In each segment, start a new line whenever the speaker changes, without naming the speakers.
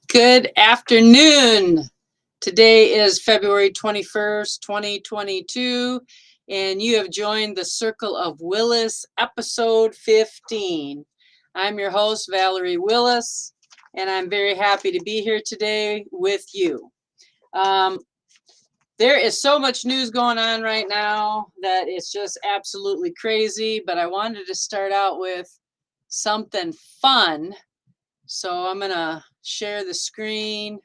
Good afternoon. Today is February 21st, 2022, and you have joined the Circle of Willis, episode 15. I'm your host, Valerie Willis, and I'm very happy to be here today with you. There is so much news going on right now that it's just absolutely crazy, but I wanted to start out with something fun. So I'm going to share the screen,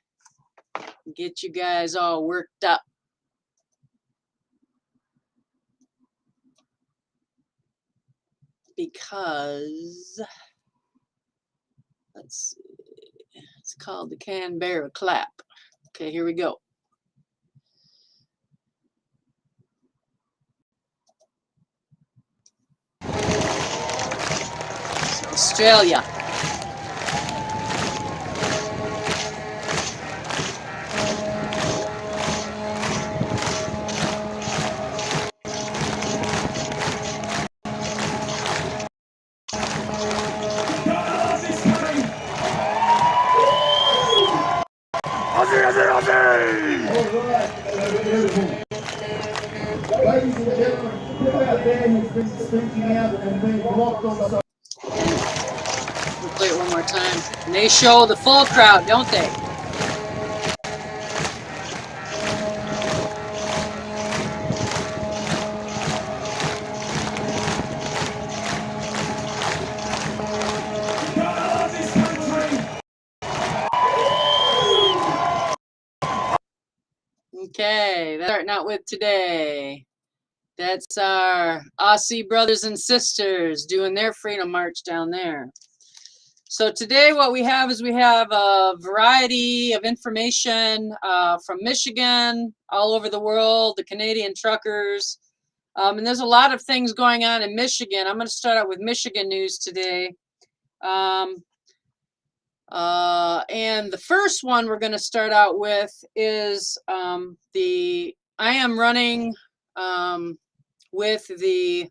get you guys all worked up. Because, let's see, it's called the Canberra Clap. Okay, here we go. Australia.
Ladies and gentlemen, who out there has been speaking out and been blocked on the...
We'll play it one more time. And they show the full crowd, don't they? Okay, that's starting out with today. That's our Aussie brothers and sisters doing their freedom march down there. So today what we have is we have a variety of information from Michigan, all over the world, the Canadian truckers. And there's a lot of things going on in Michigan. I'm going to start out with Michigan news today. And the first one we're going to start out with is I am running with the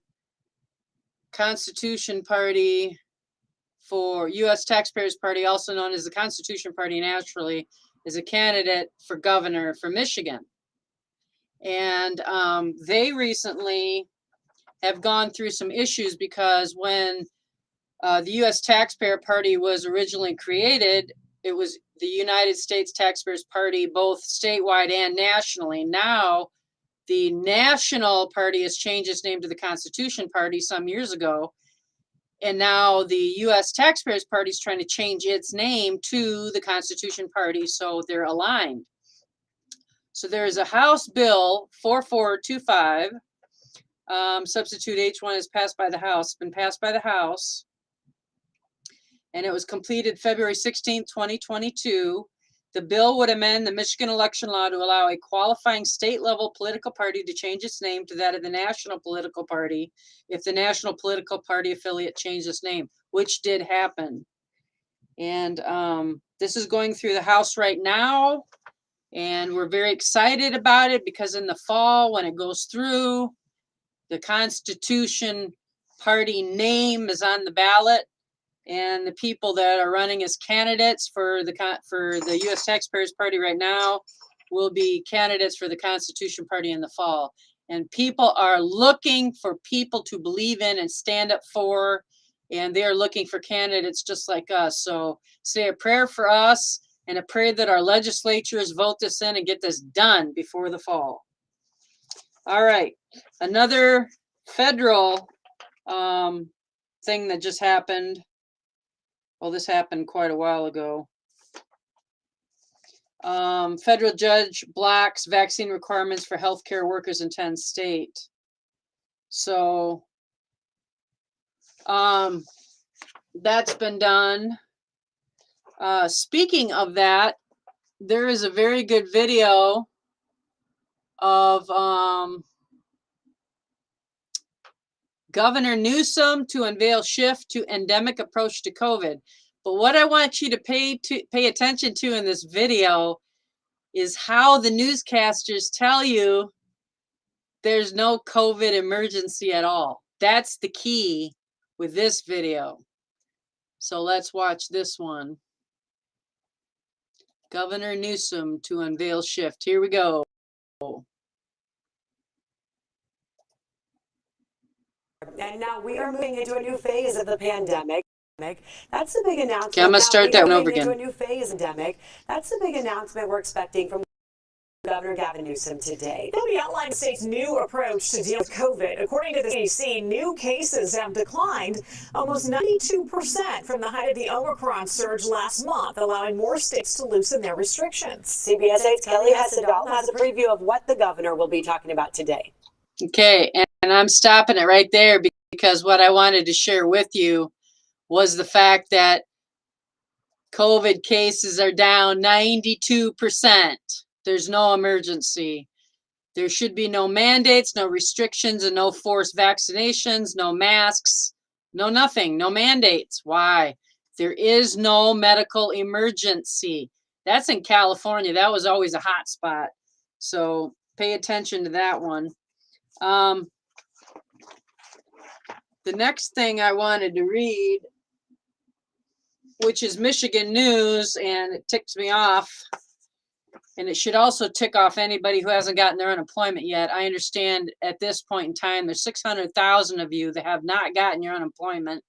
Constitution Party for U.S. Taxpayers Party, also known as the Constitution Party nationally, as a candidate for governor for Michigan. And they recently have gone through some issues because when the U.S. Taxpayer Party was originally created, it was the United States Taxpayers Party, both statewide and nationally. Now, the National Party has changed its name to the Constitution Party some years ago. And now the U.S. Taxpayers Party is trying to change its name to the Constitution Party, so they're aligned. So there is a House Bill 4425. Substitute H1 is passed by the House, been passed by the House. And it was completed February 16, 2022. The bill would amend the Michigan election law to allow a qualifying state-level political party to change its name to that of the national political party if the national political party affiliate changed its name, which did happen. And this is going through the House right now, and we're very excited about it because in the fall, when it goes through, the Constitution Party name is on the ballot. And the people that are running as candidates for the U.S. Taxpayers Party right now will be candidates for the Constitution Party in the fall. And people are looking for people to believe in and stand up for, and they are looking for candidates just like us. So say a prayer for us and a prayer that our legislatures vote this in and get this done before the fall. All right, another federal thing that just happened. Well, this happened quite a while ago. Federal judge blocks vaccine requirements for healthcare workers in 10 states. So that's been done. Speaking of that, there is a very good video of Governor Newsom to unveil shift to endemic approach to COVID. But what I want you to pay attention to in this video is how the newscasters tell you there's no COVID emergency at all. That's the key with this video. So let's watch this one. Governor Newsom to unveil shift. Here we go.
And now we are moving into a new phase of the pandemic. That's a big announcement.
Okay, I'm gonna start that one over again.
Into a new phase of the pandemic. That's a big announcement we're expecting from Governor Gavin Newsom today. He outlined the state's new approach to deal with COVID. According to the CDC, new cases have declined almost 92% from the height of the Omicron surge last month, allowing more states to loosen their restrictions. CBS 8's Kelly Hessedal has a preview of what the governor will be talking about today.
Okay, and I'm stopping it right there because what I wanted to share with you was the fact that COVID cases are down 92%. There's no emergency. There should be no mandates, no restrictions, and no forced vaccinations, no masks, no nothing, no mandates. Why? There is no medical emergency. That's in California. That was always a hot spot. So pay attention to that one. The next thing I wanted to read, which is Michigan news, and it ticks me off. And it should also tick off anybody who hasn't gotten their unemployment yet. I understand at this point in time, there's 600,000 of you that have not gotten your unemployment.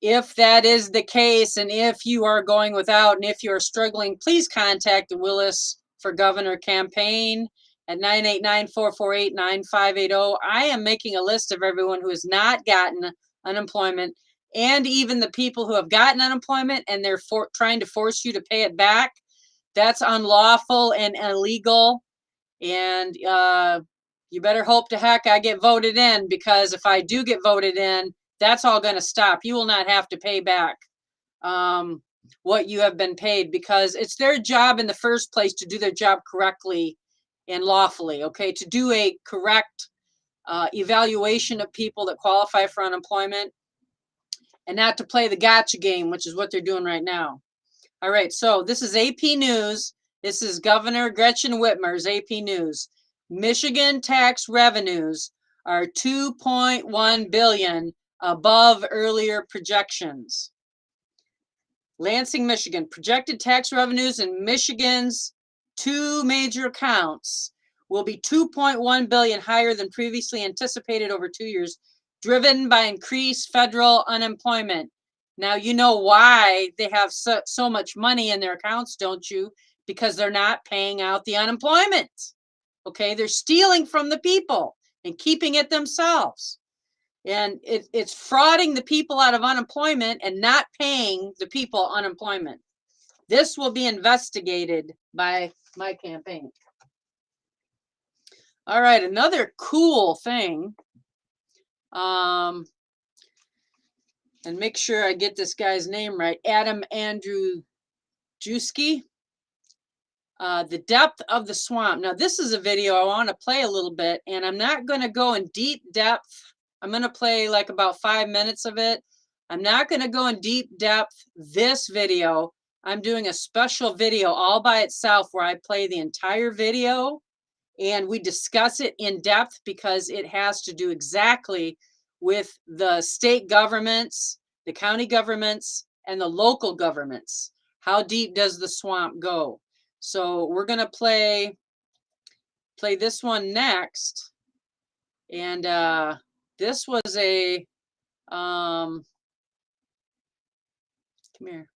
If that is the case, and if you are going without, and if you are struggling, please contact the WYLLYS for Governor campaign at 989-448-9580. I am making a list of everyone who has not gotten unemployment, and even the people who have gotten unemployment and they're trying to force you to pay it back. That's unlawful and illegal, and you better hope to heck I get voted in, because if I do get voted in, that's all going to stop. You will not have to pay back what you have been paid, because it's their job in the first place to do their job correctly and lawfully, okay? To do a correct evaluation of people that qualify for unemployment, and not to play the gotcha game, which is what they're doing right now. All right, so this is AP News. This is Governor Gretchen Whitmer's AP News. Michigan tax revenues are $2.1 billion above earlier projections. Lansing, Michigan. Projected tax revenues in Michigan's two major accounts will be $2.1 billion higher than previously anticipated over 2 years, driven by increased federal unemployment. Now, you know why they have so much money in their accounts, don't you? Because they're not paying out the unemployment. Okay, they're stealing from the people and keeping it themselves. And it's frauding the people out of unemployment and not paying the people unemployment. This will be investigated by my campaign. All right, another cool thing. And make sure I get this guy's name right. Adam Andrew Juski. The depth of the swamp. Now, this is a video I want to play a little bit, and I'm not going to go in deep depth. I'm going to play like about 5 minutes of it. I'm not going to go in deep depth this video. I'm doing a special video all by itself where I play the entire video and we discuss it in depth, because it has to do exactly with the state governments, the county governments, and the local governments. How deep does the swamp go? So we're going to play this one next. And this was a, come here.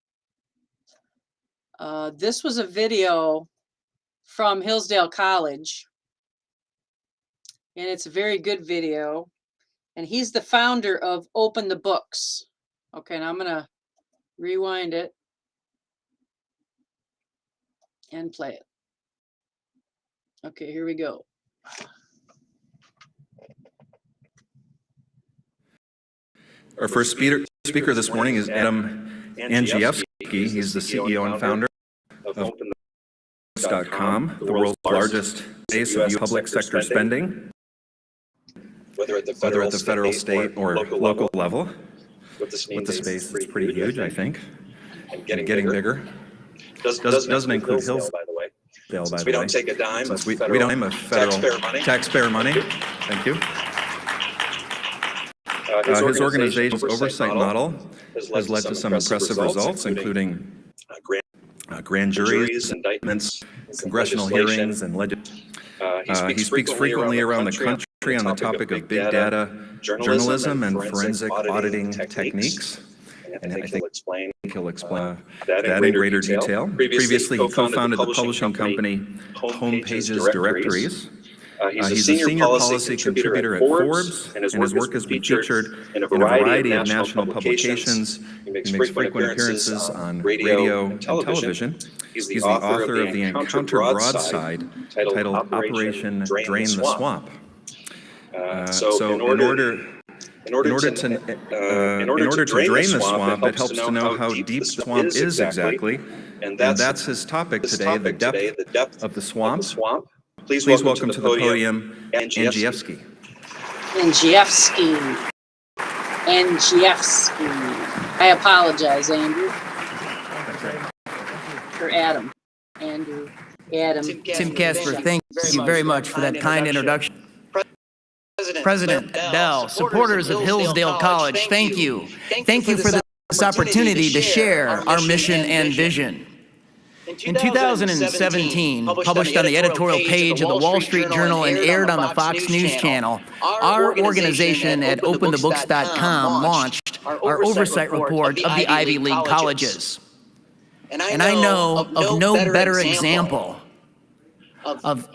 This was a video from Hillsdale College. And it's a very good video. And he's the founder of Open the Books. Okay, now I'm going to rewind it and play it. Okay, here we go.
Our first speaker this morning is Adam Andrzejewski. He's the CEO and founder of WYLLYS.com, the world's largest base of public sector spending, whether at the federal, state, or local level. With the space, it's pretty huge, I think, and getting bigger. Doesn't include Hillsdale, by the way. Since we don't take a dime of federal taxpayer money. Thank you. His organization's oversight model has led to some impressive results, including grand juries, indictments, congressional hearings, and he speaks frequently around the country on the topic of big data, journalism, and forensic auditing techniques. And I think he'll explain that in greater detail. Previously, he co-founded the publishing company Homepages Directories. He's a senior policy contributor at Forbes, and his work has been featured in a variety of national publications. He makes frequent appearances on radio and television. He's the author of the Encounter broadside titled Operation Drain the Swamp. So in order to drain the swamp, it helps to know how deep the swamp is exactly. And that's his topic today, the depth of the swamp. Please welcome to the podium, Andrzejewski.
Andrzejewski. I apologize, Andrew. Or Adam. Andrew. Adam.
Tim Casper, thank you very much for that kind introduction. President Bell, supporters of Hillsdale College, thank you. Thank you for this opportunity to share our mission and vision. In 2017, published on the editorial page of the Wall Street Journal and aired on the Fox News Channel, our organization at OpenTheBooks.com launched our oversight report of the Ivy League colleges. And I know of no better example of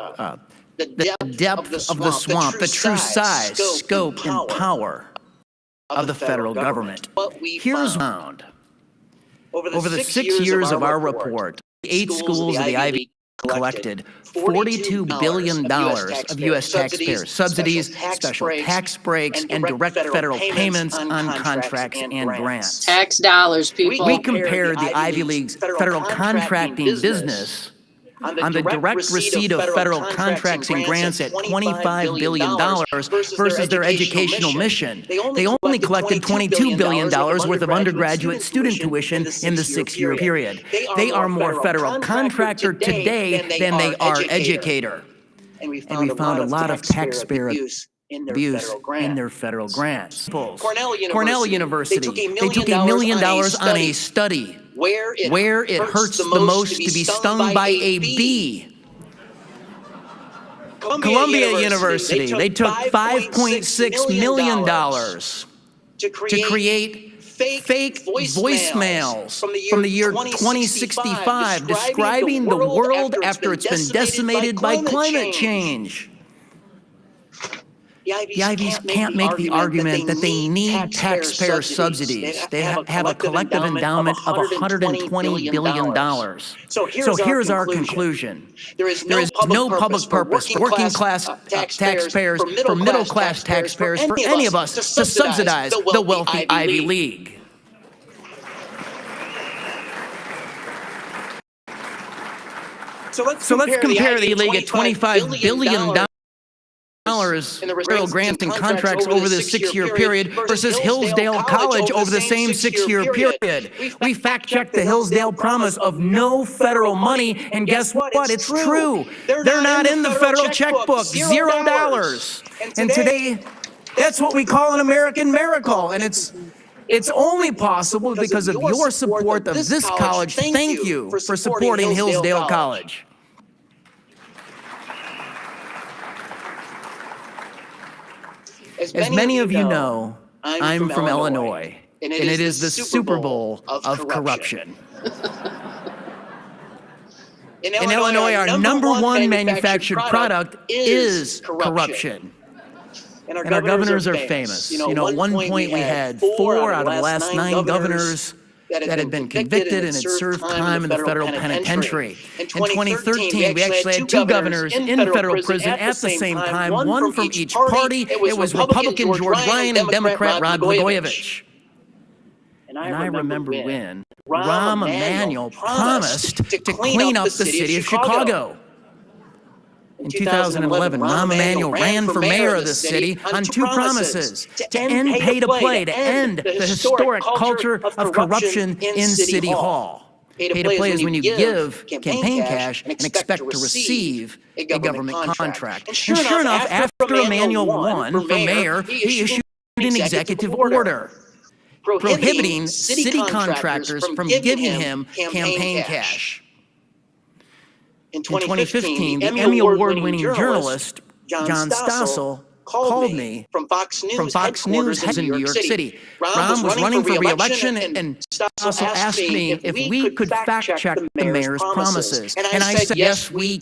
the depth of the swamp, the true size, scope, and power of the federal government. Here's found. Over the 6 years of our report, 8 schools of the Ivy League collected $42 billion of U.S. taxpayers' subsidies, special tax breaks, and direct federal payments on contracts and grants.
Tax dollars, people.
We compared the Ivy League's federal contracting business on the direct receipt of federal contracts and grants at $25 billion versus their educational mission. They only collected $22 billion worth of undergraduate student tuition in the 6-year period. They are more federal contractor today than they are educator. And we found a lot of taxpayer abuse in their federal grants. Cornell University, they took $1 million on a study where it hurts the most to be stung by a bee. Columbia University, they took $5.6 million to create fake voicemails from the year 2065 describing the world after it's been decimated by climate change. The Ivies can't make the argument that they need taxpayer subsidies. They have a collective endowment of $120 billion. So here's our conclusion. There is no public purpose for working class taxpayers, for middle class taxpayers, for any of us to subsidize the wealthy Ivy League. So let's compare the League at $25 billion in the federal grants and contracts over this 6-year period versus Hillsdale College over the same 6-year period. We fact-checked the Hillsdale promise of no federal money, and guess what? It's true. They're not in the federal checkbook, $0. And today, that's what we call an American miracle, and it's only possible because of your support of this college. Thank you for supporting Hillsdale College. As many of you know, I'm from Illinois, and it is the Super Bowl of corruption. In Illinois, our #1 manufactured product is corruption. And our governors are famous. You know, at one point we had 4 out of the last 9 governors that had been convicted and had served time in the federal penitentiary. In 2013, we actually had 2 governors in federal prison at the same time, one from each party. It was Republican George Ryan and Democrat Rod Blagojevich. And I remember when Rahm Emanuel promised to clean up the city of Chicago. In 2011, Rahm Emanuel ran for mayor of the city on two promises: to end pay-to-play, to end the historic culture of corruption in City Hall. Pay-to-play is when you give campaign cash and expect to receive a government contract. And sure enough, after Emanuel won for mayor, he issued an executive order prohibiting city contractors from giving him campaign cash. In 2015, the Emmy Award-winning journalist John Stossel called me from Fox News in New York City. Rahm was running for re-election, and Stossel asked me if we could fact-check the mayor's promises. And I said, yes, we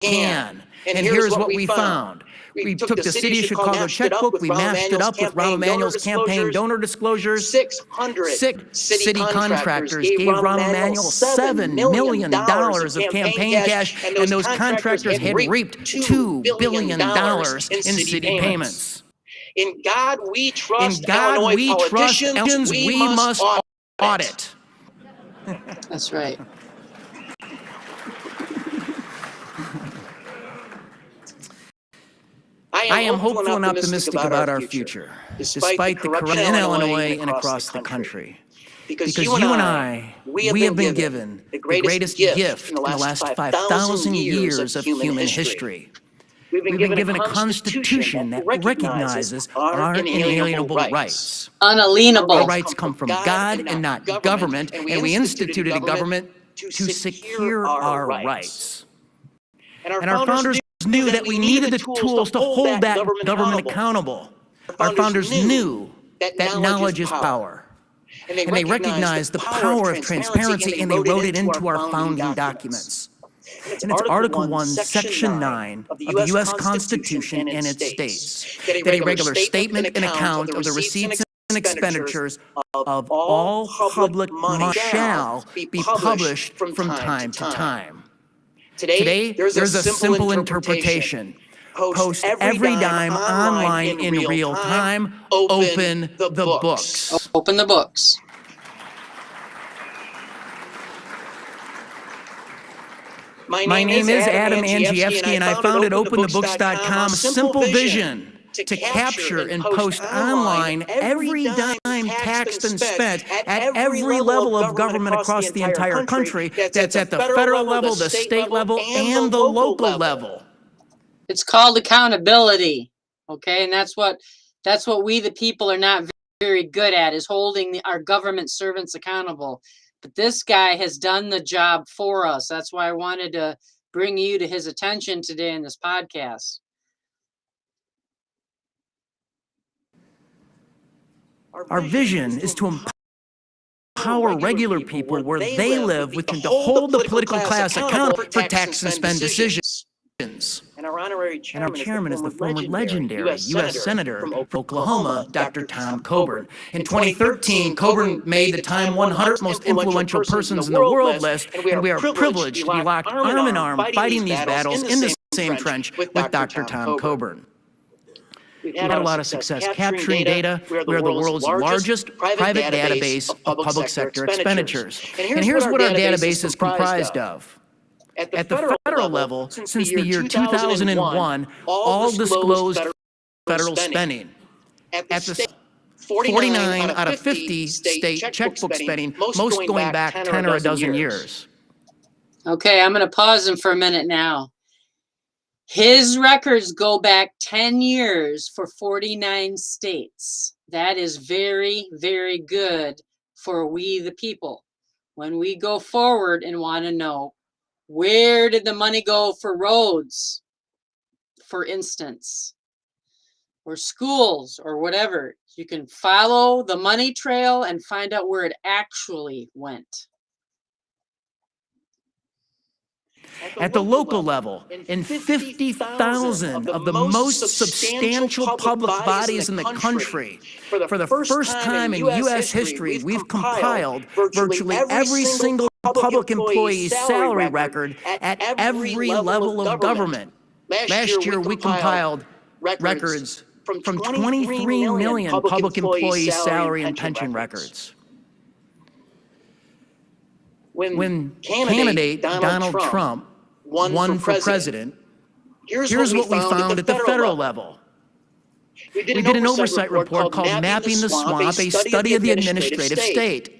can. And here's what we found. We took the City of Chicago checkbook, we mashed it up with Rahm Emanuel's campaign donor disclosures. 600 city contractors gave Rahm Emanuel $7 million of campaign cash, and those contractors had reaped $2 billion in city payments. In God we trust, Illinois politicians, we must audit.
That's right.
I am hopeful and optimistic about our future, despite the corruption in Illinois and across the country. Because you and I, we have been given the greatest gift in the last 5,000 years of human history. We've been given a Constitution that recognizes our inalienable rights.
Unalienable.
Our rights come from God and not government, and we instituted a government to secure our rights. And our founders knew that we needed the tools to hold that government accountable. Our founders knew that knowledge is power. And they recognized the power of transparency, and they wrote it into our founding documents. And it's Article 1, Section 9 of the U.S. Constitution, and it states that a regular statement and account of the receipts and expenditures of all public money shall be published from time to time. Today, there's a simple interpretation. Post every dime online in real time. Open the books.
Open the books.
My name is Adam Andrzejewski, and I founded OpenTheBooks.com, a simple vision to capture and post online every dime taxed and spent at every level of government across the entire country. That's at the federal level, the state level, and the local level.
It's called accountability, okay? And that's what we the people are not very good at, is holding our government servants accountable. But this guy has done the job for us. That's why I wanted to bring you to his attention today in this podcast.
Our vision is to empower regular people where they live, to hold the political class accountable for tax and spend decisions. And our honorary chairman is the former legendary U.S. Senator from Oklahoma, Dr. Tom Coburn. In 2013, Coburn made the Time 100 Most Influential Persons in the World list, and we are privileged to be locked arm in arm fighting these battles in the same trench with Dr. Tom Coburn. We've had a lot of success capturing data. We are the world's largest private database of public sector expenditures. And here's what our database is comprised of. At the federal level, since the year 2001, all disclosed federal spending. At the 49 out of 50 state checkbook spending, most going back 10 or a dozen years.
Okay, I'm going to pause him for a minute now. His records go back 10 years for 49 states. That is very, very good for we the people. When we go forward and want to know, where did the money go for roads, for instance, or schools or whatever, you can follow the money trail and find out where it actually went.
At the local level, in 50,000 of the most substantial public bodies in the country, for the first time in U.S. history, we've compiled virtually every single public employee's salary record at every level of government. Last year, we compiled records from 23 million public employees' salary and pension records. when candidate Donald Trump won for president, here's what we found at the federal level. We did an oversight report called Mapping the Swamp, a study of the administrative state.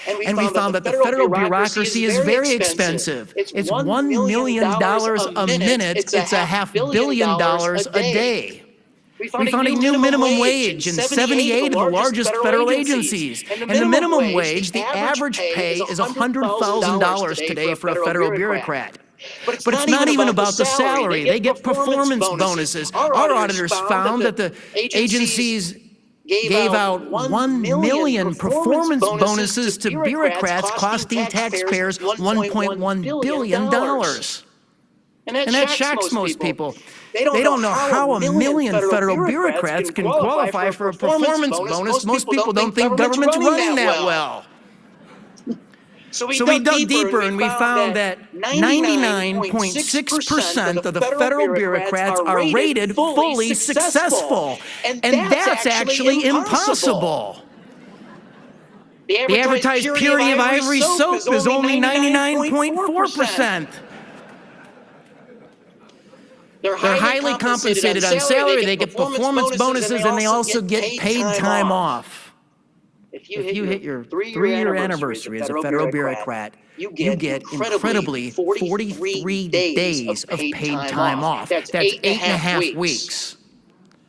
And we found that the federal bureaucracy is very expensive. It's $1 million a minute. It's $500 million a day. We found a new minimum wage in 78 of the largest federal agencies. And the minimum wage, the average pay is $100,000 today for a federal bureaucrat. But it's not even about the salary. They get performance bonuses. Our auditors found that the agencies gave out 1 million performance bonuses to bureaucrats, costing taxpayers $1.1 billion. And that shocks most people. They don't know how a million federal bureaucrats can qualify for a performance bonus. Most people don't think government's running that well. So we dug deeper and we found that 99.6% of the federal bureaucrats are rated fully successful. And that's actually impossible. The advertised purity of Ivory soap is only 99.4%. They're highly compensated on salary, they get performance bonuses, and they also get paid time off. If you hit your three-year anniversary as a federal bureaucrat, you get incredibly 43 days of paid time off. That's 8.5 weeks.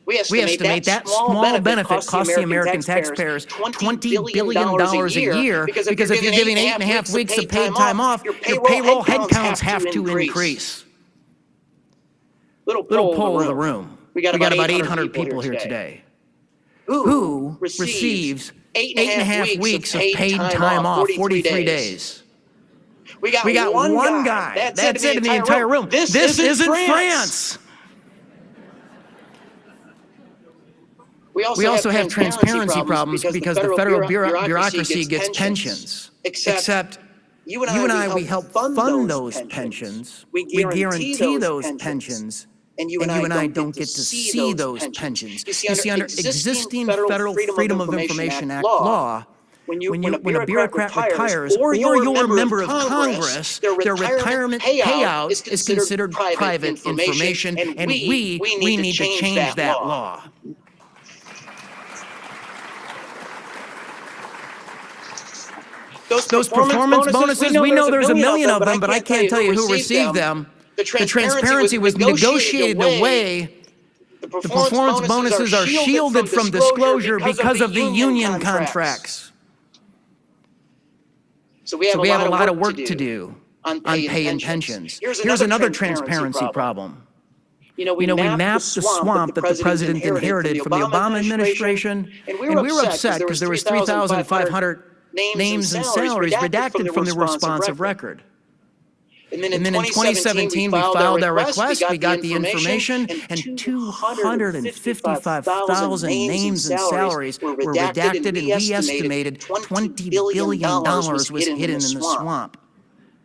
We estimate that small benefit costs the American taxpayers $20 billion a year, because if you're giving 8.5 weeks of paid time off, your payroll headcounts have to increase. Little poll of the room. We got about 800 people here today. Who receives 8.5 weeks of paid time off, 43 days? We got one guy. That's it in the entire room. This isn't France. We also have transparency problems because the federal bureaucracy gets pensions. Except you and I, we help fund those pensions. We guarantee those pensions. And you and I don't get to see those pensions. You see, under existing Federal Freedom of Information Act law, when a bureaucrat retires or you're a member of Congress, their retirement payout is considered private information, and we need to change that law. Those performance bonuses, we know there's a million of them, but I can't tell you who received them. The transparency was negotiated in a way the performance bonuses are shielded from disclosure because of the union contracts. So we have a lot of work to do on pay and pensions. Here's another transparency problem. You know, we mapped the swamp that the president inherited from the Obama administration, and we were upset because there was 3,500 names and salaries redacted from the responsive record. And then in 2017, we filed our request, we got the information, and 255,000 names and salaries were redacted, and we estimated $20 billion was hidden in the swamp.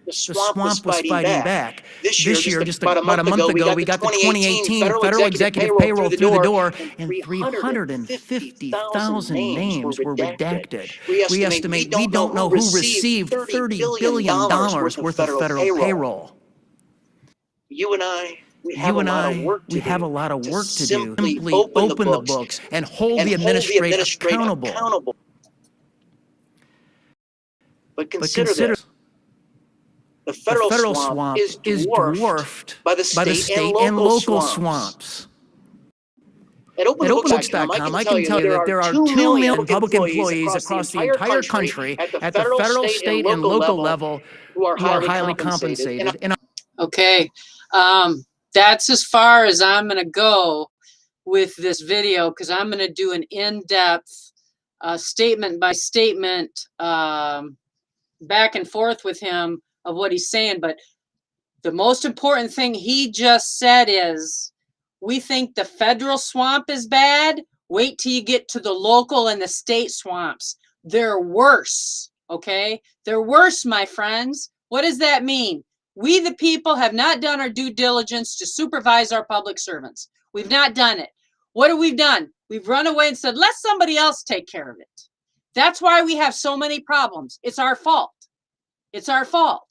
The swamp was fighting back. This year, just about a month ago, we got the 2018 federal executive payroll through the door, and 350,000 names were redacted. We estimate we don't know who received $30 billion worth of federal payroll. You and I, we have a lot of work to do. Simply open the books and hold the administrator accountable. But consider this. The federal swamp is dwarfed by the state and local swamps. At OpenBooks.com, I can tell you that there are 2 million public employees across the entire country at the federal, state, and local level who are highly compensated.
Okay, that's as far as I'm going to go with this video, because I'm going to do an in-depth statement by statement back and forth with him of what he's saying. But the most important thing he just said is, we think the federal swamp is bad. Wait till you get to the local and the state swamps. They're worse, okay? They're worse, my friends. What does that mean? We, the people, have not done our due diligence to supervise our public servants. We've not done it. What have we done? We've run away and said, let somebody else take care of it. That's why we have so many problems. It's our fault. It's our fault.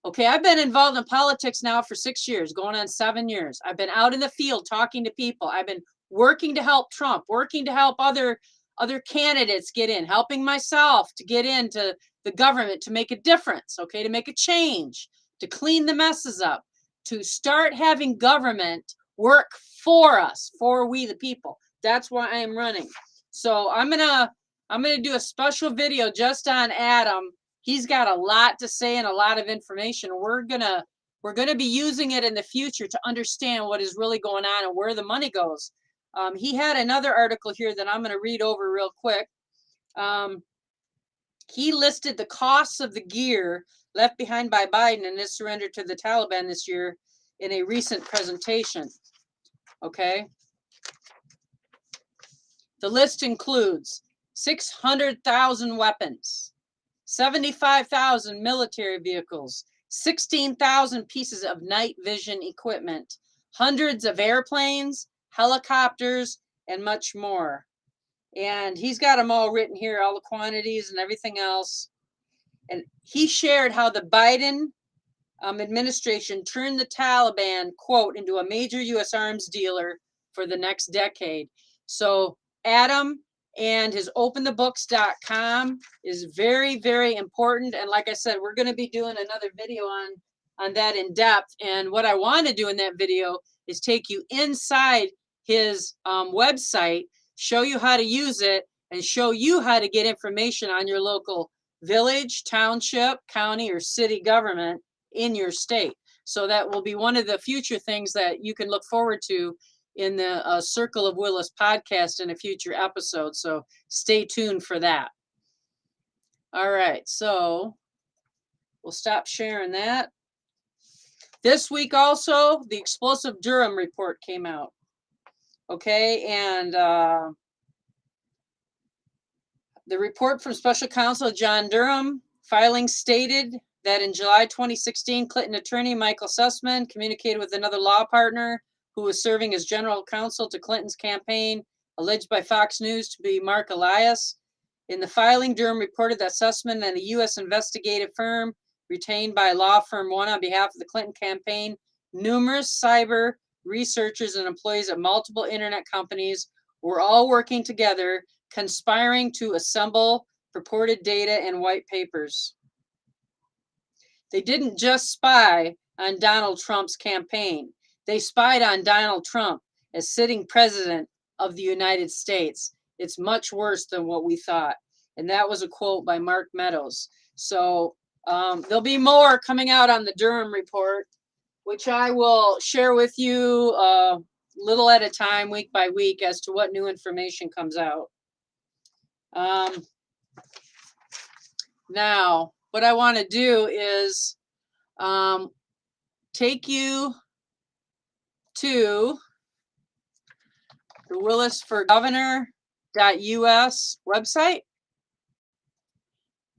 Okay, I've been involved in politics now for 6 years, going on 7 years. I've been out in the field talking to people. I've been working to help Trump, working to help other candidates get in, helping myself to get into the government to make a difference, okay, to make a change, to clean the messes up, to start having government work for us, for we the people. That's why I am running. So I'm gonna do a special video just on Adam. He's got a lot to say and a lot of information. We're gonna be using it in the future to understand what is really going on and where the money goes. He had another article here that I'm gonna read over real quick. He listed the costs of the gear left behind by Biden and his surrender to the Taliban this year in a recent presentation. Okay. The list includes 600,000 weapons, 75,000 military vehicles, 16,000 pieces of night vision equipment, hundreds of airplanes, helicopters, and much more. And he's got them all written here, all the quantities and everything else. And he shared how the Biden administration turned the Taliban, quote, into a major U.S. arms dealer for the next decade. So Adam and his openthebooks.com is very, very important. And like I said, we're going to be doing another video on that in depth. And what I want to do in that video is take you inside his website, show you how to use it, and show you how to get information on your local village, township, county, or city government in your state. So that will be one of the future things that you can look forward to in the Circle of Willis podcast in a future episode. So stay tuned for that. All right, so we'll stop sharing that. This week also, the explosive Durham report came out. Okay, and the report from Special Counsel John Durham filing stated that in July 2016, Clinton attorney Michael Sussman communicated with another law partner who was serving as general counsel to Clinton's campaign, alleged by Fox News to be Mark Elias. In the filing, Durham reported that Sussman and a U.S. investigative firm retained by law firm One on behalf of the Clinton campaign, numerous cyber researchers and employees at multiple internet companies were all working together, conspiring to assemble purported data and white papers. They didn't just spy on Donald Trump's campaign. They spied on Donald Trump as sitting president of the United States. It's much worse than what we thought. And that was a quote by Mark Meadows. So there'll be more coming out on the Durham report, which I will share with you little at a time, week by week, as to what new information comes out. Now, what I want to do is take you to the WYLLYS-for-Governor.us website.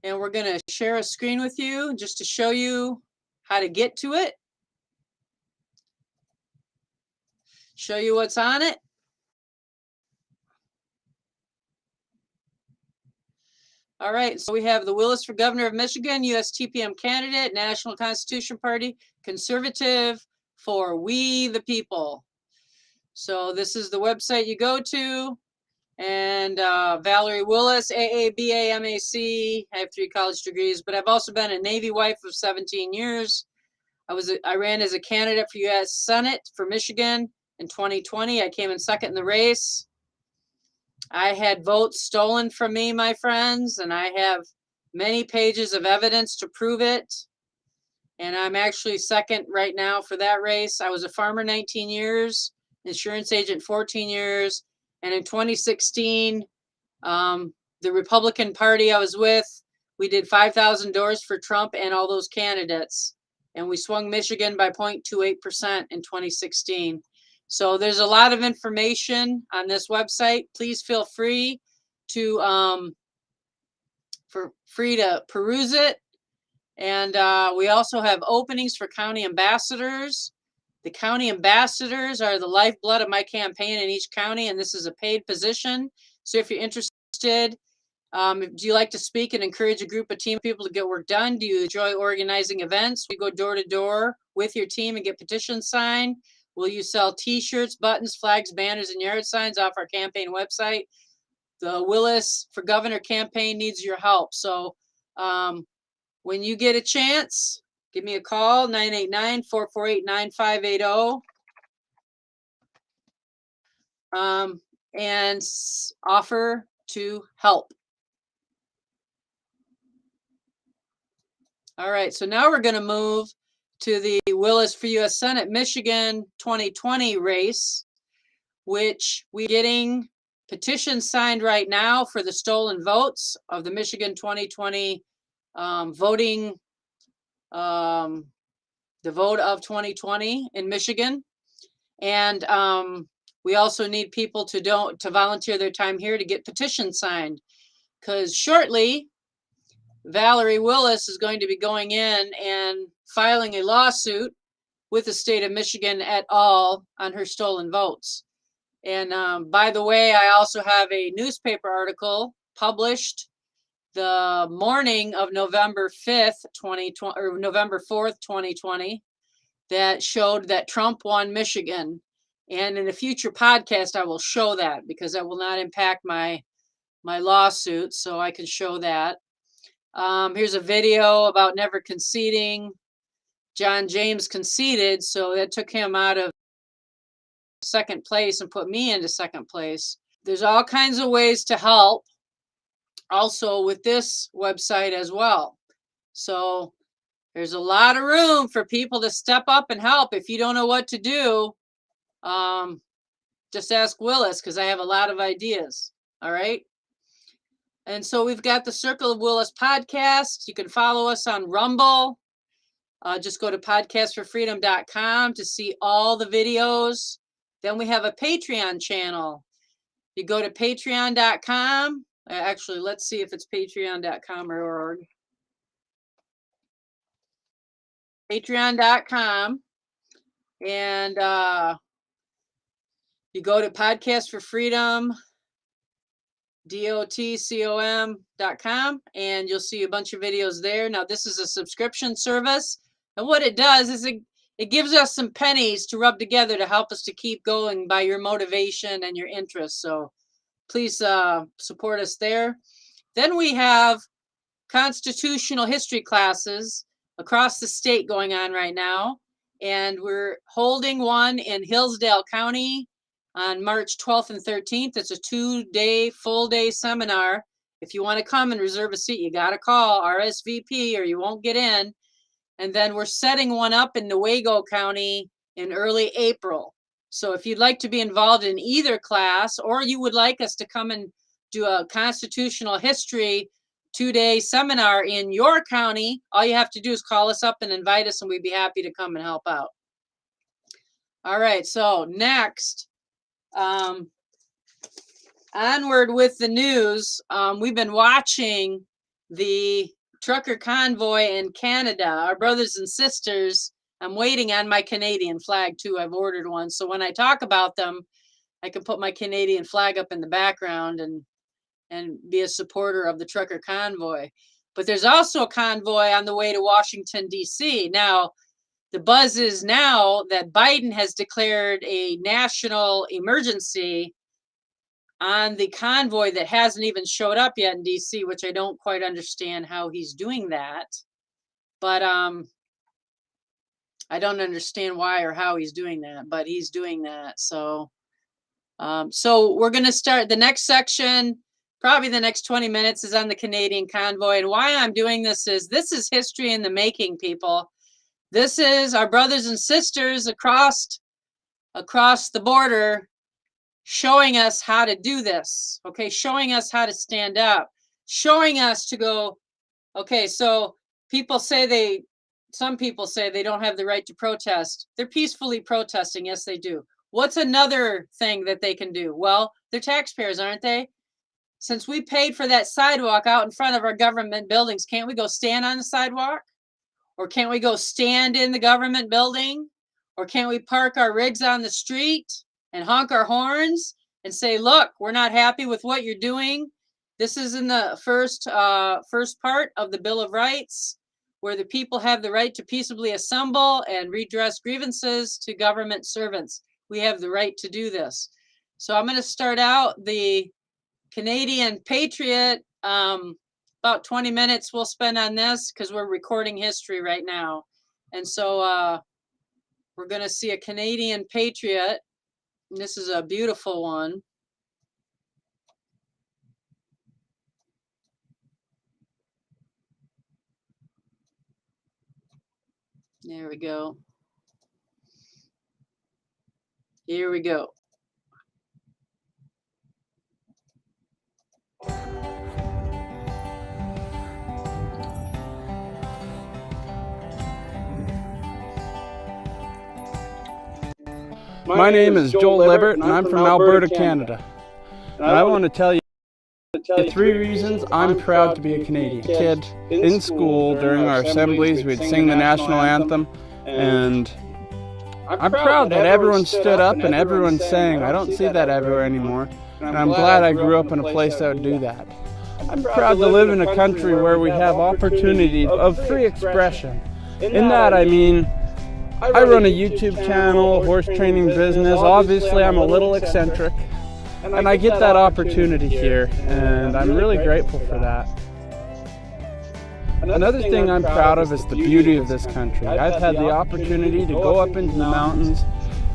And we're going to share a screen with you just to show you how to get to it. Show you what's on it. All right, so we have the WYLLYS for Governor of Michigan, U.S. TPM candidate, National Constitution Party, conservative for we the people. So this is the website you go to. And Valerie Willis, AABA, MAC. I have 3 college degrees, but I've also been a Navy wife of 17 years. I ran as a candidate for U.S. Senate for Michigan in 2020. I came in second in the race. I had votes stolen from me, my friends, and I have many pages of evidence to prove it. And I'm actually second right now for that race. I was a farmer 19 years, insurance agent 14 years. And in 2016, the Republican Party I was with, we did 5,000 doors for Trump and all those candidates. And we swung Michigan by 0.28% in 2016. So there's a lot of information on this website. Please feel free to peruse it. And we also have openings for county ambassadors. The county ambassadors are the lifeblood of my campaign in each county, and this is a paid position. So if you're interested, Do you like to speak and encourage a group of team people to get work done? Do you enjoy organizing events? We go door to door with your team and get petitions signed. Will you sell t-shirts, buttons, flags, banners, and yard signs off our campaign website? The WYLLYS for Governor campaign needs your help. So when you get a chance, give me a call, 989-448-9580. And offer to help. All right, so now we're going to move to the WYLLYS for U.S. Senate Michigan 2020 race, which we're getting petitions signed right now for the stolen votes of the Michigan 2020 voting, the vote of 2020 in Michigan. And we also need people to volunteer their time here to get petitions signed, because shortly Valerie Willis is going to be going in and filing a lawsuit with the state of Michigan et al. On her stolen votes. And by the way, I also have a newspaper article published the morning of November 5th, 2020, or November 4th, 2020, that showed that Trump won Michigan. And in a future podcast, I will show that, because that will not impact my lawsuit, so I can show that. Here's a video about never conceding. John James conceded, so that took him out of second place and put me into second place. There's all kinds of ways to help also with this website as well. So there's a lot of room for people to step up and help. If you don't know what to do, just ask WYLLYS, because I have a lot of ideas. All right. And so we've got the Circle of WYLLYS podcast. You can follow us on Rumble. Just go to podcastforfreedom.com to see all the videos. Then we have a Patreon channel. You go to patreon.com. Actually, let's see if it's patreon.com or org. Patreon.com. And you go to Podcast for Freedom, dotcom.com, and you'll see a bunch of videos there. Now, this is a subscription service, and what it does is it gives us some pennies to rub together to help us to keep going by your motivation and your interest. So please support us there. Then we have constitutional history classes across the state going on right now, and we're holding one in Hillsdale County on March 12th and 13th. It's a 2-day, full-day seminar. If you want to come and reserve a seat, you got to call RSVP or you won't get in. And then we're setting one up in Newaygo County in early April. So if you'd like to be involved in either class, or you would like us to come and do a constitutional history 2-day seminar in your county, all you have to do is call us up and invite us, and we'd be happy to come and help out. All right, so next, onward with the news. We've been watching the trucker convoy in Canada. Our brothers and sisters, I'm waiting on my Canadian flag too. I've ordered one. So when I talk about them, I can put my Canadian flag up in the background and be a supporter of the trucker convoy. But there's also a convoy on the way to Washington, D.C. Now, the buzz is now that Biden has declared a national emergency on the convoy that hasn't even showed up yet in D.C., which I don't quite understand how he's doing that. But I don't understand why or how he's doing that, but he's doing that. So we're going to start the next section. Probably the next 20 minutes is on the Canadian convoy. And why I'm doing this is history in the making, people. This is our brothers and sisters across the border showing us how to do this, okay? Showing us how to stand up, showing us to go, okay, so some people say they don't have the right to protest. They're peacefully protesting. Yes, they do. What's another thing that they can do? Well, they're taxpayers, aren't they? Since we paid for that sidewalk out in front of our government buildings, can't we go stand on the sidewalk? Or can't we go stand in the government building? Or can't we park our rigs on the street and honk our horns and say, look, we're not happy with what you're doing. This is in the first part of the Bill of Rights, where the people have the right to peaceably assemble and redress grievances to government servants. We have the right to do this. So I'm going to start out the Canadian Patriot. About 20 minutes we'll spend on this because we're recording history right now. And so we're going to see a Canadian Patriot. And this is a beautiful one. There we go. Here we go.
My name is Joel Libbert, and I'm from Alberta, Canada. And I want to tell you 3 reasons I'm proud to be a Canadian kid. In school, during our assemblies, we'd sing the national anthem, and I'm proud that everyone stood up and everyone sang. I don't see that everywhere anymore, and I'm glad I grew up in a place that would do that. I'm proud to live in a country where we have opportunity of free expression. In that, I mean, I run a YouTube channel, horse training business. Obviously, I'm a little eccentric, and I get that opportunity here, and I'm really grateful for that. Another thing I'm proud of is the beauty of this country. I've had the opportunity to go up into the mountains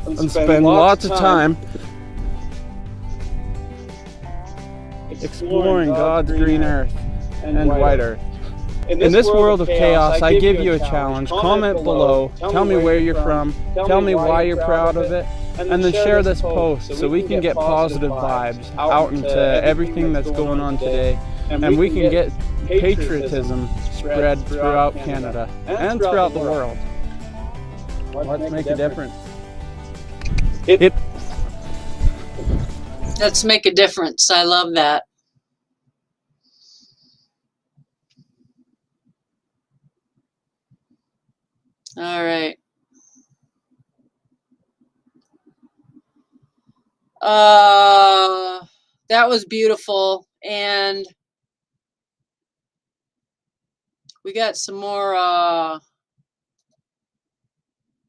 and spend lots of time exploring God's green earth and white earth. In this world of chaos, I give you a challenge. Comment below, tell me where you're from, tell me why you're proud of it, and then share this post so we can get positive vibes out into everything that's going on today, and we can get patriotism spread throughout Canada and throughout the world. Let's make a difference.
Let's make a difference. I love that. All right. That was beautiful. And we got some more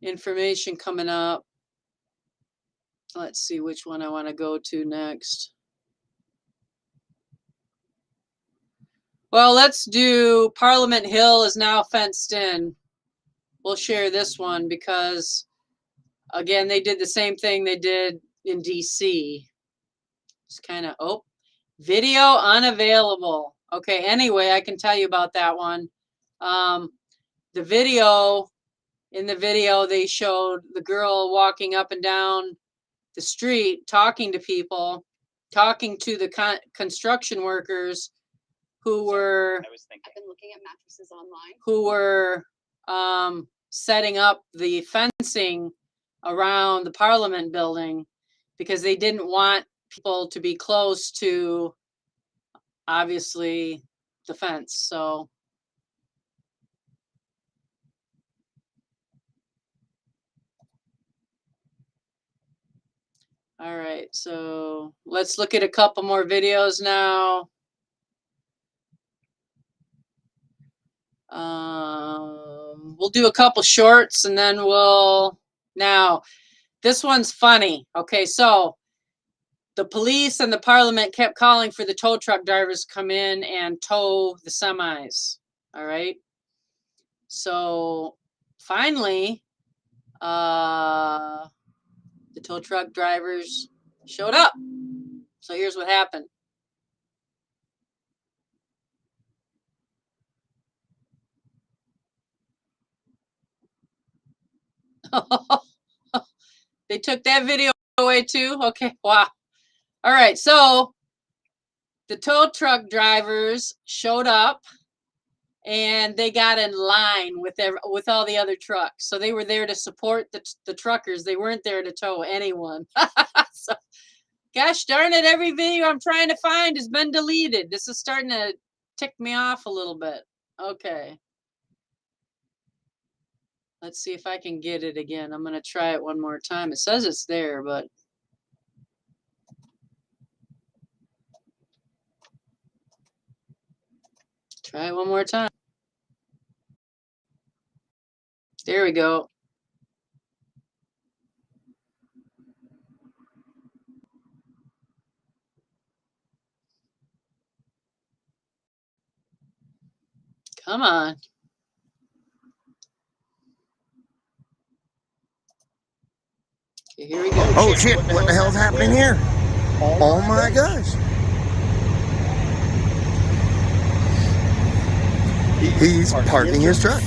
information coming up. Let's see which one I want to go to next. Well, let's do Parliament Hill is now fenced in. We'll share this one because, again, they did the same thing they did in DC. It's kind of, video unavailable. Okay, anyway, I can tell you about that one. In the video, they showed the girl walking up and down the street, talking to people, talking to the construction workers who were,
I've been looking at mattresses online.
Who were setting up the fencing around the Parliament building because they didn't want people to be close to, obviously, the fence. So all right, so let's look at a couple more videos now. We'll do a couple shorts and then now this one's funny. Okay, so the police and the Parliament kept calling for the tow truck drivers to come in and tow the semis. All right, so finally the tow truck drivers showed up. So here's what happened. They took that video away too? Okay, wow. All right, so the tow truck drivers showed up and they got in line with all the other trucks. So they were there to support the truckers. They weren't there to tow anyone. So, gosh darn it, every video I'm trying to find has been deleted. This is starting to tick me off a little bit. Okay. Let's see if I can get it again. I'm going to try it one more time. It says it's there, but Try it one more time. There we go. Come on. Okay, here we go.
Oh shit, what the hell's happening here? Oh my gosh. He's parking his truck.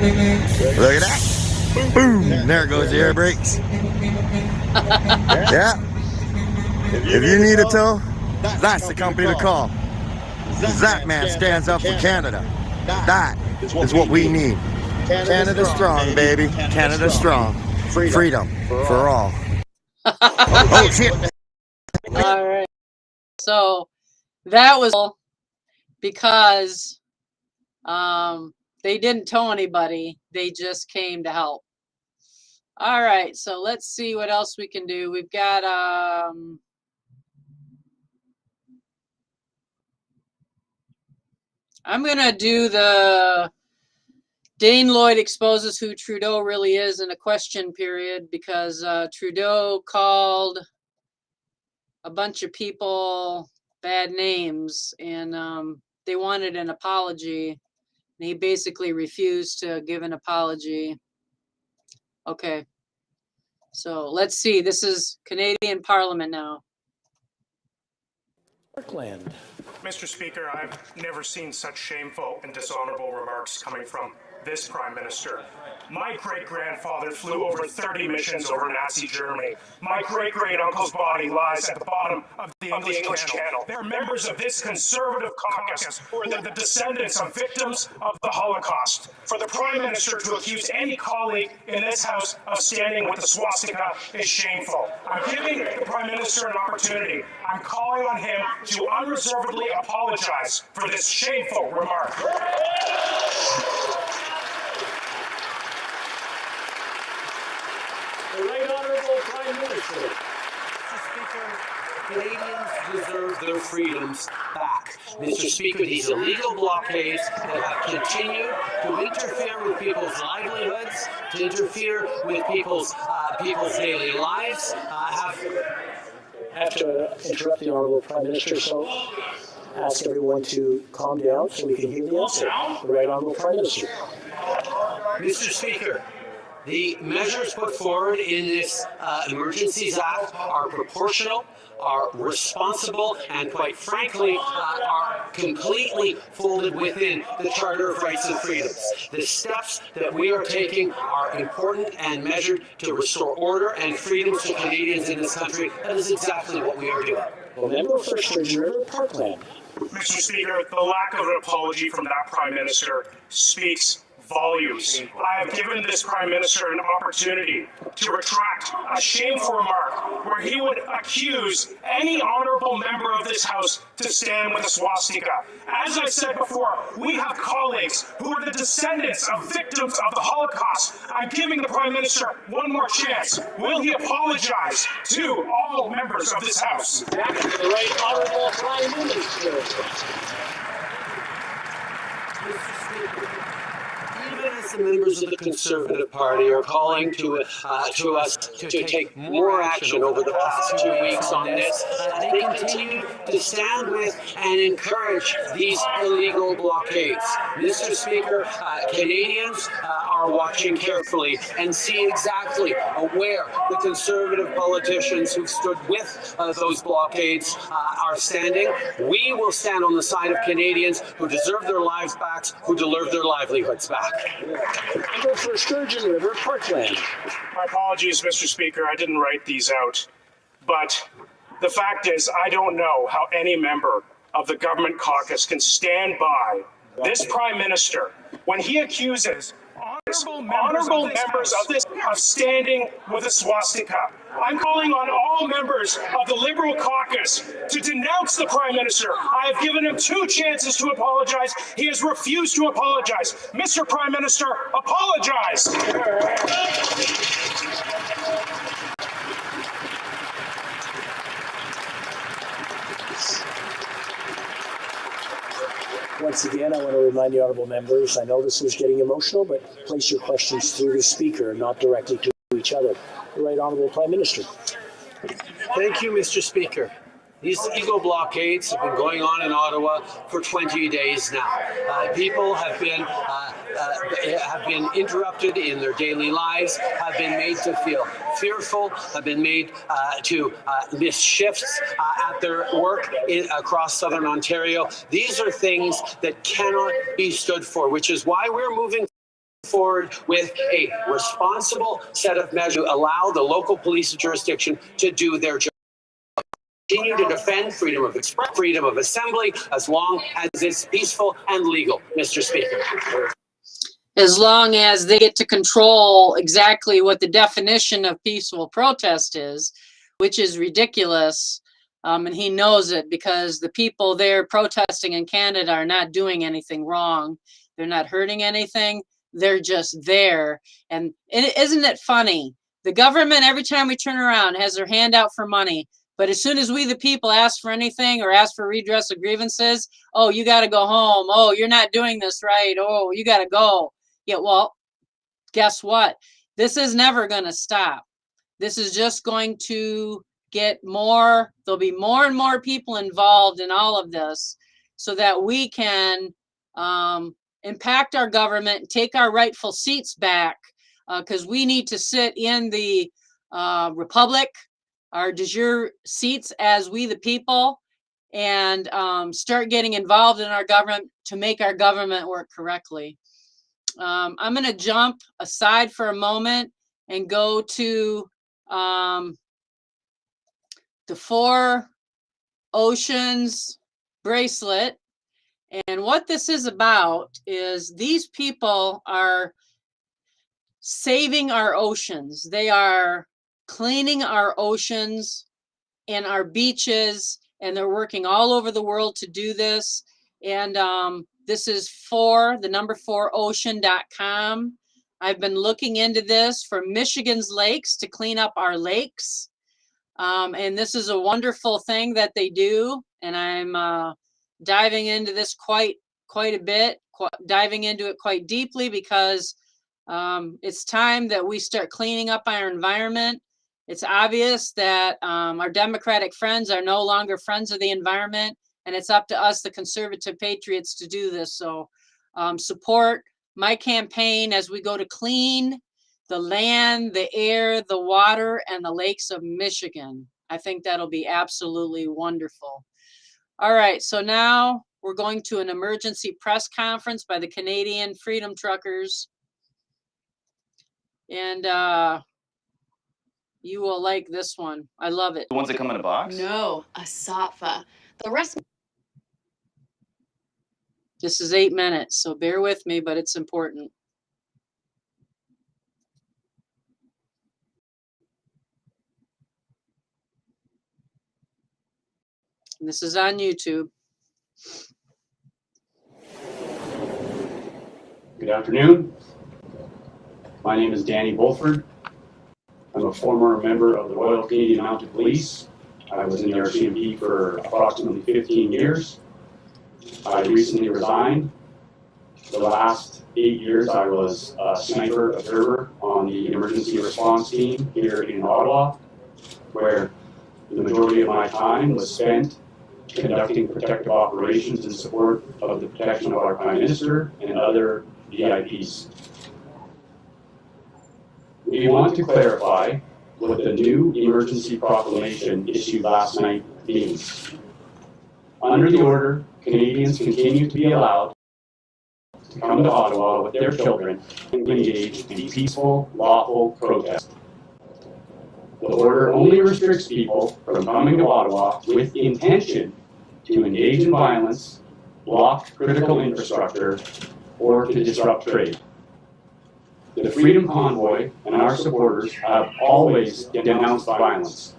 Look at that. Boom, there goes the air brakes. Yeah. If you need a tow, that's the company to call. That man stands up for Canada. That is what we need. Canada strong, baby. Canada strong. Freedom for all. Oh shit.
All right. So that was because they didn't tow anybody. They just came to help. All right. So let's see what else we can do. We've got I'm going to do the Dane Lloyd exposes who Trudeau really is in a question period, because Trudeau called a bunch of people bad names, and they wanted an apology, and he basically refused to give an apology. Okay, so let's see. This is Canadian Parliament now.
Parkland.
Mr. Speaker, I've never seen such shameful and dishonorable remarks coming from this Prime Minister. My great-grandfather flew over 30 missions over Nazi Germany. My great-great-uncle's body lies at the bottom of the English Channel. They're members of this Conservative caucus who are the descendants of victims of the Holocaust. For the Prime Minister to accuse any colleague in this House of standing with the swastika is shameful. I'm giving the Prime Minister an opportunity. I'm calling on him to unreservedly apologize for this shameful remark.
The Right Honourable Prime Minister. Mr. Speaker, Canadians deserve their freedoms back. Mr. Speaker, these illegal blockades that have continued to interfere with people's livelihoods, to interfere with people's daily lives, have to interrupt the Honourable Prime Minister, so ask everyone to calm down so we can hear the answer. The Right Honourable Prime Minister. Mr. Speaker, the measures put forward in this Emergencies Act are proportional, are responsible, and quite frankly, are completely folded within the Charter of Rights and Freedoms. The steps that we are taking are important and measured to restore order and freedoms to Canadians in this country. That is exactly what we are doing. Well, member for Sturgeon River, Parkland.
Mr. Speaker, the lack of an apology from that Prime Minister speaks volumes. I have given this Prime Minister an opportunity to retract a shameful remark where he would accuse any honorable member of this House to stand with a swastika. As I said before, we have colleagues who are the descendants of victims of the Holocaust. I'm giving the Prime Minister one more chance. Will he apologize to all members of this House?
The Right Honourable Prime Minister. Even as the members of the Conservative Party are calling to us to take more action over the past 2 weeks on this, they continue to stand with and encourage these illegal blockades. Mr. Speaker, Canadians are watching carefully and see exactly where the Conservative politicians who stood with those blockades are standing. We will stand on the side of Canadians who deserve their lives back, who deserve their livelihoods back. Member for Sturgeon River, Parkland.
My apologies, Mr. Speaker. I didn't write these out. But the fact is, I don't know how any member of the government caucus can stand by this Prime Minister when he accuses honorable members of this of standing with a swastika. I'm calling on all members of the Liberal caucus to denounce the Prime Minister. I have given him 2 chances to apologize. He has refused to apologize. Mr. Prime Minister, apologize.
Once again, I want to remind the honourable members, I know this was getting emotional, but place your questions through the Speaker, not directly to each other. The Right Honourable Prime Minister.
Thank you, Mr. Speaker. These illegal blockades have been going on in Ottawa for 20 days now. People have been interrupted in their daily lives, have been made to feel fearful, have been made to miss shifts at their work across Southern Ontario. These are things that cannot be stood for, which is why we're moving forward with a responsible set of measures to allow the local police jurisdiction to do their job. Continue to defend freedom of expression, freedom of assembly, as long as it's peaceful and legal, Mr. Speaker.
As long as they get to control exactly what the definition of peaceful protest is, which is ridiculous, and he knows it because the people there protesting in Canada are not doing anything wrong. They're not hurting anything. They're just there. And isn't it funny? The government, every time we turn around, has their hand out for money. But as soon as we, the people, ask for anything or ask for redress of grievances, oh, you got to go home. Oh, you're not doing this right. Oh, you got to go. Yeah, well, guess what? This is never going to stop. This is just going to get more. There'll be more and more people involved in all of this so that we can impact our government and take our rightful seats back because we need to sit in the Republic, our de jure seats as we the people, and start getting involved in our government to make our government work correctly. I'm going to jump aside for a moment and go to the 4 Oceans bracelet. And what this is about is these people are saving our oceans. They are cleaning our oceans and our beaches, and they're working all over the world to do this. And this is the number 4ocean.com. I've been looking into this for Michigan's lakes to clean up our lakes. And this is a wonderful thing that they do. And I'm diving into this quite a bit, diving into it quite deeply because it's time that we start cleaning up our environment. It's obvious that our Democratic friends are no longer friends of the environment, and it's up to us, the conservative patriots, to do this. So support my campaign as we go to clean the land, the air, the water, and the lakes of Michigan. I think that'll be absolutely wonderful. All right, so now we're going to an emergency press conference by the Canadian Freedom Truckers. And you will like this one. I love it.
The ones that come in a box?
No, a SAFA. The rest.
This is 8 minutes, so bear with me, but it's important. And this is on YouTube.
Good afternoon. My name is Danny Bulford. I'm a former member of the Royal Canadian Mounted Police. I was in the RCMP for approximately 15 years. I recently resigned. The last 8 years I was a sniper observer on the emergency response team here in Ottawa, where the majority of my time was spent conducting protective operations in support of the protection of our Prime Minister and other VIPs. We want to clarify what the new emergency proclamation issued last night means. Under the order, Canadians continue to be allowed to come to Ottawa with their children and engage in peaceful, lawful protest. The order only restricts people from coming to Ottawa with intention to engage in violence, block critical infrastructure, or to disrupt trade. The Freedom Convoy and our supporters have always denounced violence.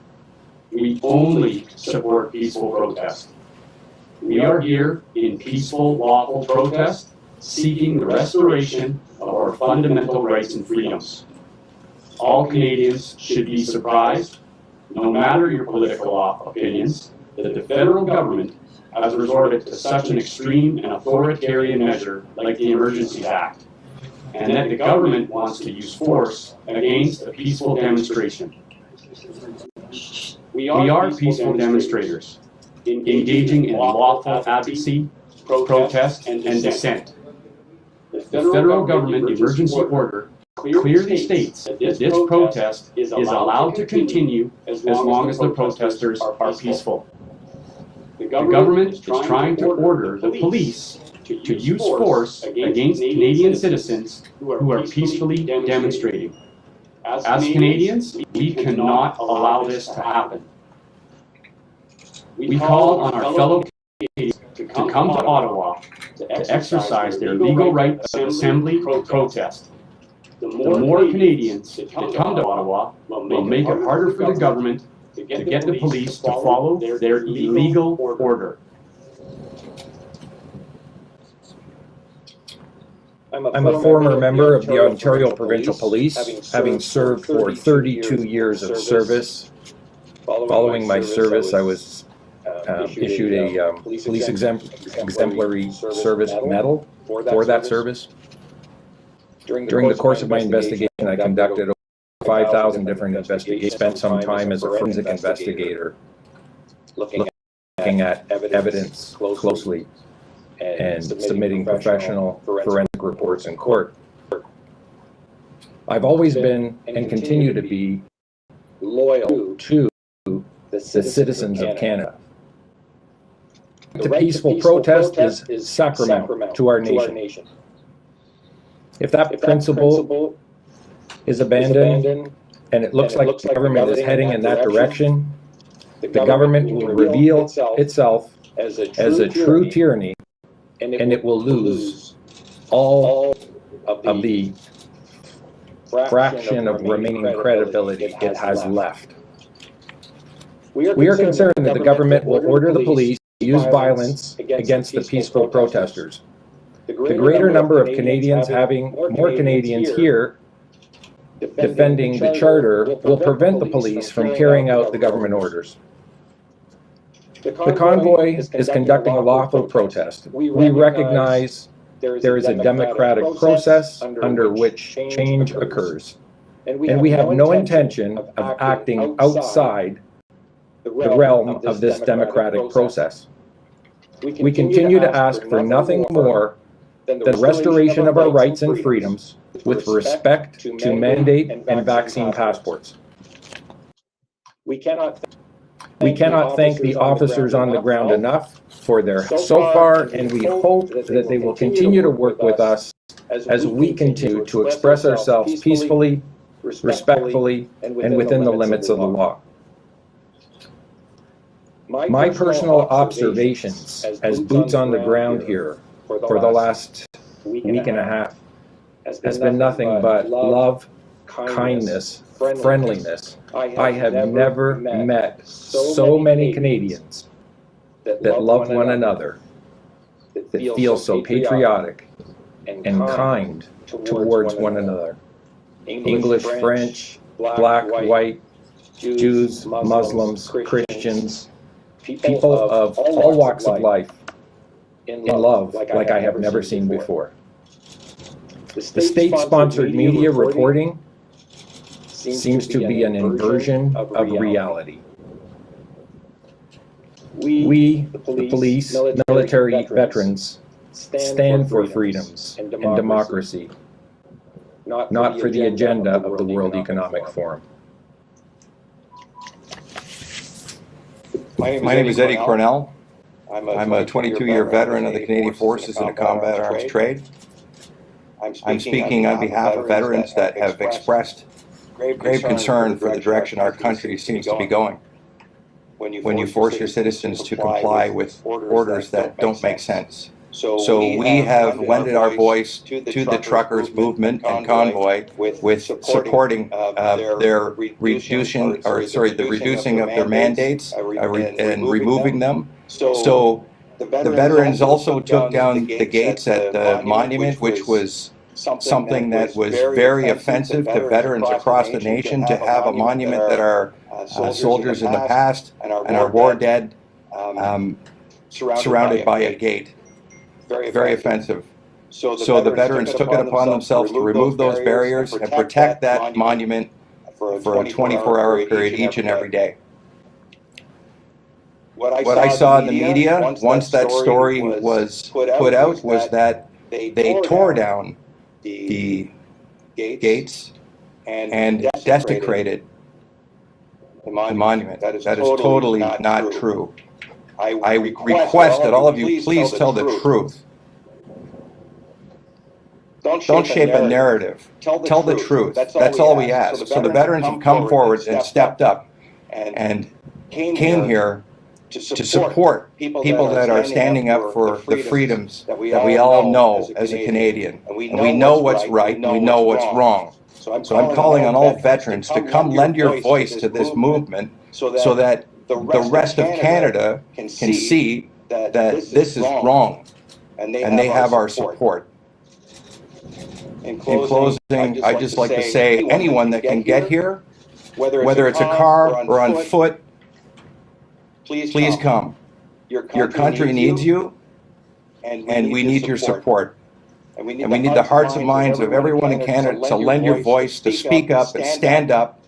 We only support peaceful protest. We are here in peaceful, lawful protest, seeking the restoration of our fundamental rights and freedoms. All Canadians should be surprised, no matter your political opinions, that the federal government has resorted to such an extreme and authoritarian measure like the Emergencies Act, and that the government wants to use force against a peaceful demonstration. We are peaceful demonstrators, engaging in lawful advocacy, protest, and dissent. The federal government emergency order clearly states that this protest is allowed to continue as long as the protesters are peaceful. The government is trying to order the police to use force against Canadian citizens who are peacefully demonstrating. As Canadians, we cannot allow this to happen. We call on our fellow Canadians to come to Ottawa to exercise their legal right of assembly and protest. The more Canadians that come to Ottawa will make it harder for the government to get the police to follow their illegal order.
I'm a former member of the Ontario Provincial Police, having served for 32 years of service. Following my service, I was issued a police exemplary service medal for that service. During the course of my investigation, I conducted over 5,000 different investigations, spent some time as a forensic investigator, looking at evidence closely and submitting professional forensic reports in court. I've always been and continue to be loyal to the citizens of Canada. The peaceful protest is sacrament to our nation. If that principle is abandoned and it looks like the government is heading in that direction, the government will reveal itself as a true tyranny, and it will lose all of the fraction of remaining credibility it has left. We are concerned that the government will order the police to use violence against the peaceful protesters. The greater number of Canadians having more Canadians here defending the Charter will prevent the police from carrying out the government orders. The convoy is conducting a lawful protest. We recognize there is a democratic process under which change occurs, and we have no intention of acting outside the realm of this democratic process. We continue to ask for nothing more than the restoration of our rights and freedoms with respect to mandate and vaccine passports. We cannot thank the officers on the ground enough for their help so far, and we hope that they will continue to work with us as we continue to express ourselves peacefully, respectfully, and within the limits of the law. My personal observations as boots on the ground here for the last week and a half has been nothing but love, kindness, friendliness. I have never met so many Canadians that love one another, that feel so patriotic and kind towards one another. English, French, black, white, Jews, Muslims, Christians, people of all walks of life in love like I have never seen before. The state-sponsored media reporting seems to be an inversion of reality. We, the police, military veterans, stand for freedoms and democracy, not for the agenda of the World Economic Forum.
My name is Eddie Cornell. I'm a 22-year veteran of the Canadian Forces in the combat arms trade. I'm speaking on behalf of veterans that have expressed grave concern for the direction our country seems to be going. When you force your citizens to comply with orders that don't make sense. So we have lended our voice to the truckers' movement and convoy with supporting the reducing of their mandates and removing them. So the veterans also took down the gates at the monument, which was something that was very offensive to veterans across the nation, to have a monument that our soldiers in the past and our war dead surrounded by a gate. Very offensive. So the veterans took it upon themselves to remove those barriers and protect that monument for a 24-hour period each and every day. What I saw in the media, once that story was put out, was that they tore down the gates and desecrated the monument. That is totally not true. I request that all of you please tell the truth. Don't shape a narrative. Tell the truth. That's all we ask. So the veterans have come forward and stepped up and came here to support people that are standing up for the freedoms that we all know as a Canadian. And we know what's right and we know what's wrong. So I'm calling on all veterans to come lend your voice to this movement so that the rest of Canada can see that this is wrong and they have our support. In closing, I'd just like to say anyone that can get here, whether it's a car or on foot, please come. Your country needs you, and we need your support. And we need the hearts and minds of everyone in Canada to lend your voice, to speak up and stand up,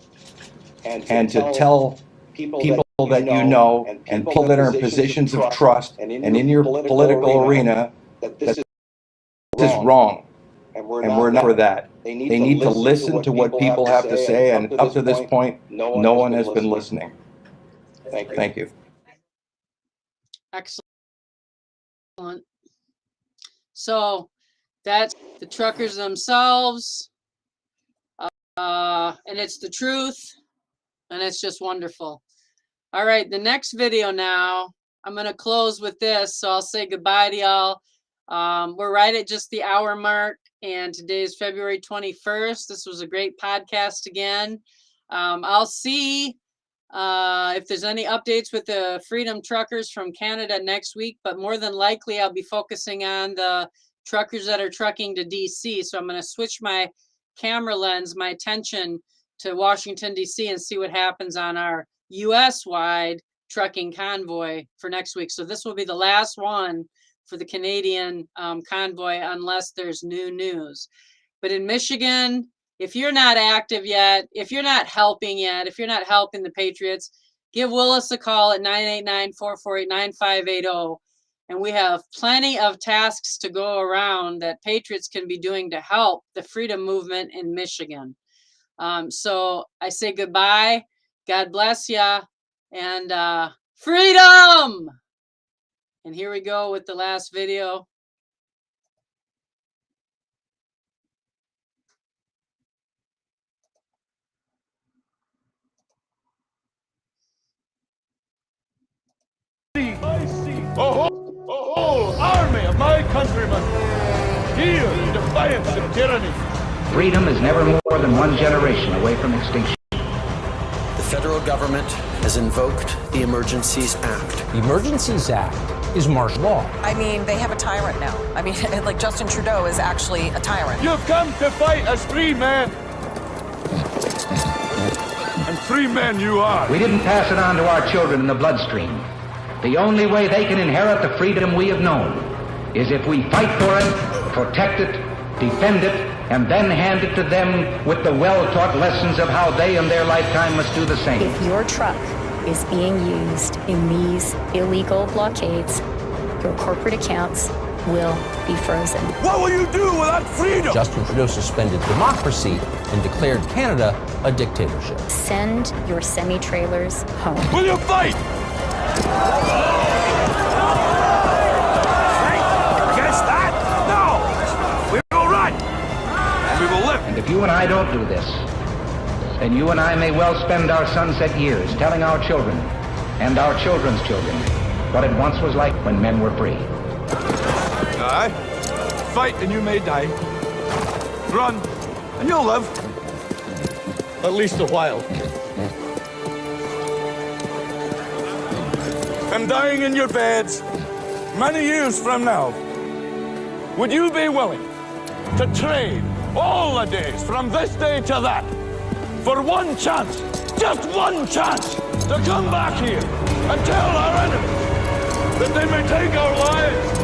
and to tell people that you know and people that are in positions of trust and in your political arena that this is wrong. And we're not for that. They need to listen to what people have to say, and up to this point, no one has been listening. Thank you.
Excellent. So that's the truckers themselves, and it's the truth, and it's just wonderful. All right, the next video now, I'm going to close with this, so I'll say goodbye to y'all. We're right at just the hour mark, and today is February 21st. This was a great podcast again. I'll see if there's any updates with the Freedom Truckers from Canada next week, but more than likely I'll be focusing on the truckers that are trucking to DC. So I'm going to switch my camera lens, my attention to Washington, DC, and see what happens on our US-wide trucking convoy for next week. So this will be the last one for the Canadian convoy unless there's new news. But in Michigan, if you're not active yet, if you're not helping yet, if you're not helping the Patriots, give Willis a call at 989-448-9580. And we have plenty of tasks to go around that Patriots can be doing to help the freedom movement in Michigan. So I say goodbye. God bless ya. And freedom! And here we go with the last video.
A whole army of my countrymen here in defiance of tyranny.
Freedom is never more than one generation away from extinction.
The federal government has invoked the Emergencies Act.
The Emergencies Act is martial law.
I mean, they have a tyrant now. I mean, like Justin Trudeau is actually a tyrant.
You've come to fight as free men. And free men you are.
We didn't pass it on to our children in the bloodstream. The only way they can inherit the freedom we have known is if we fight for it, protect it, defend it, and then hand it to them with the well-taught lessons of how they in their lifetime must do the same.
If your truck is being used in these illegal blockades, your corporate accounts will be frozen.
What will you do without freedom?
Justin Trudeau suspended democracy and declared Canada a dictatorship.
Send your semi-trailers home.
Will you fight? Against that? No! We will run! And we will live!
And if you and I don't do this, then you and I may well spend our sunset years telling our children and our children's children what it once was like when men were free.
Aye. Fight and you may die. Run and you'll live. At least a while. And dying in your beds many years from now, would you be willing to trade all the days from this day to that for one chance, just one chance, to come back here and tell our enemies that they may take our lives,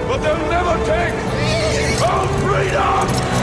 but they'll never take our freedom!